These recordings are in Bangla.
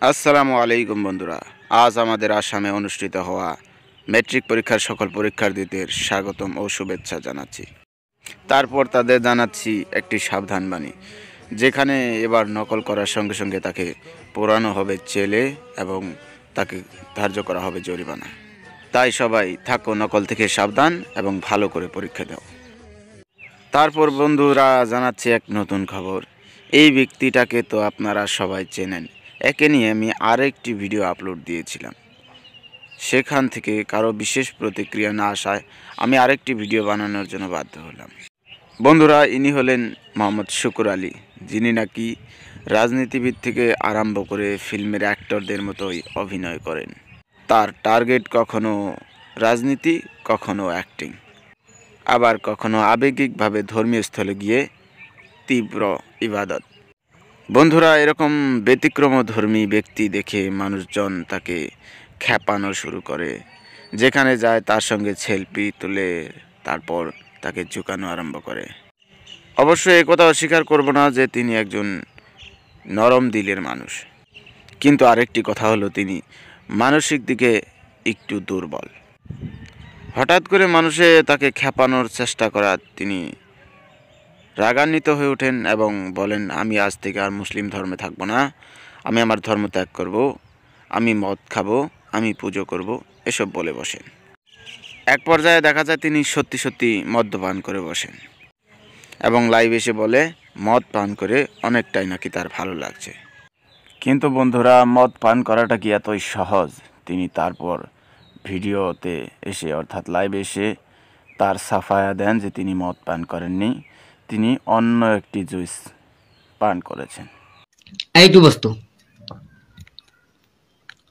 আসসালামু আলাইকুম বন্ধুরা, আজ আমাদের আসামে অনুষ্ঠিত হওয়া ম্যাট্রিক পরীক্ষার সকল পরীক্ষার্থীদের স্বাগতম ও শুভেচ্ছা জানাচ্ছি। তারপর তাদের জানাচ্ছি একটি সাবধানবাণী, যেখানে এবার নকল করার সঙ্গে সঙ্গে তাকে পোড়ানো হবে জেলে এবং তাকে ধার্য করা হবে জরিমানা। তাই সবাই থাকো নকল থেকে সাবধান এবং ভালো করে পরীক্ষা দাও। তারপর বন্ধুরা জানাচ্ছি এক নতুন খবর। এই ব্যক্তিটাকে তো আপনারা সবাই চেনেন। একে নিয়ে আমি আরেকটি ভিডিও আপলোড দিয়েছিলাম, সেখান থেকে কারো বিশেষ প্রতিক্রিয়া না আসায় আমি আরেকটি ভিডিও বানানোর জন্য বাধ্য হলাম। বন্ধুরা, ইনি হলেন মোহাম্মদ শুকুর আলী, যিনি নাকি রাজনীতিবিদ থেকে আরম্ভ করে ফিল্মের অ্যাক্টরদের মতোই অভিনয় করেন। তার টার্গেট কখনো রাজনীতি, কখনো অ্যাক্টিং, আবার কখনো আবেগিকভাবে ধর্মীয় স্থলে গিয়ে তীব্র ইবাদত। বন্ধুরা, এরকম ব্যতিক্রমধর্মী ব্যক্তি দেখে মানুষজন তাকে খ্যাপানো শুরু করে। যেখানে যায় তার সঙ্গে সেলফি তুলে তারপর তাকে ঝুঁকানো আরম্ভ করে। অবশ্যই একথা অস্বীকার করব না যে তিনি একজন নরম দিলের মানুষ, কিন্তু আরেকটি কথা হলো তিনি মানসিক দিকে একটু দুর্বল। হঠাৎ করে মানুষে তাকে খ্যাপানোর চেষ্টা করা তিনি রাগান্বিত হয়ে ওঠেন এবং বলেন, আমি আজ থেকে আর মুসলিম ধর্মে থাকবো না, আমি আমার ধর্ম ত্যাগ করব, আমি মদ খাবো, আমি পুজো করব, এসব বলে বসেন। এক পর্যায়ে দেখা যায় তিনি সত্যি সত্যি মদ্যপান করে বসেন এবং লাইভ এসে বলে মদ পান করে অনেকটাই নাকি তার ভালো লাগছে। কিন্তু বন্ধুরা, মদ পান করাটা কি এতই সহজ? তিনি তারপর ভিডিওতে এসে অর্থাৎ লাইভে এসে তার সাফায়া দেন যে তিনি মদ পান করেননি, তিনি অন্য একটি জুস পান করেছেন। এইটো বস্তু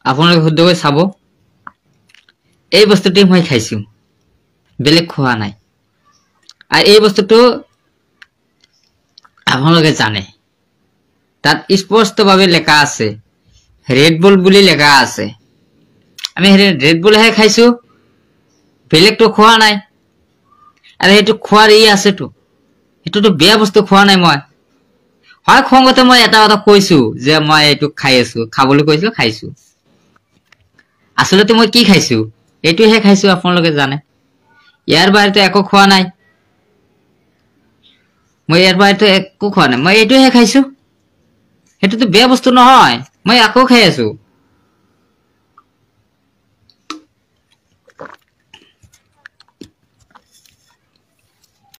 আপোনালোকে শুদ্ধকৈ চাব। এই বস্তুটি মই খাইছোঁ, বেলেগ খোৱা নাই। আৰু এই বস্তুটো আপোনালোকে জানে, তাত স্পষ্টভাৱে লেখা আছে ৰেড বুল বুলি লেখা আছে। আমি ৰেড বুলহে খাইছোঁ, বেলেগটো খোৱা নাই। আৰু সেইটো খোৱাৰ আছেতো, সেইটোতো বেয়া বস্তু খোৱা নাই। মই হয় খঙতে মই এটা কথা কৈছো যে মই এইটো খাই আছো, খাবলৈ কৈছিলো, খাইছো। আচলতে মই কি খাইছো এইটোহে খাইছো, আপোনালোকে জানে। ইয়াৰ বাহিৰতো একো খোৱা নাই, মই ইয়াৰ বাহিৰতো একো খোৱা নাই, মই এইটোহে খাইছো। সেইটোতো বেয়া বস্তু নহয়, মই আকৌ খাই আছো।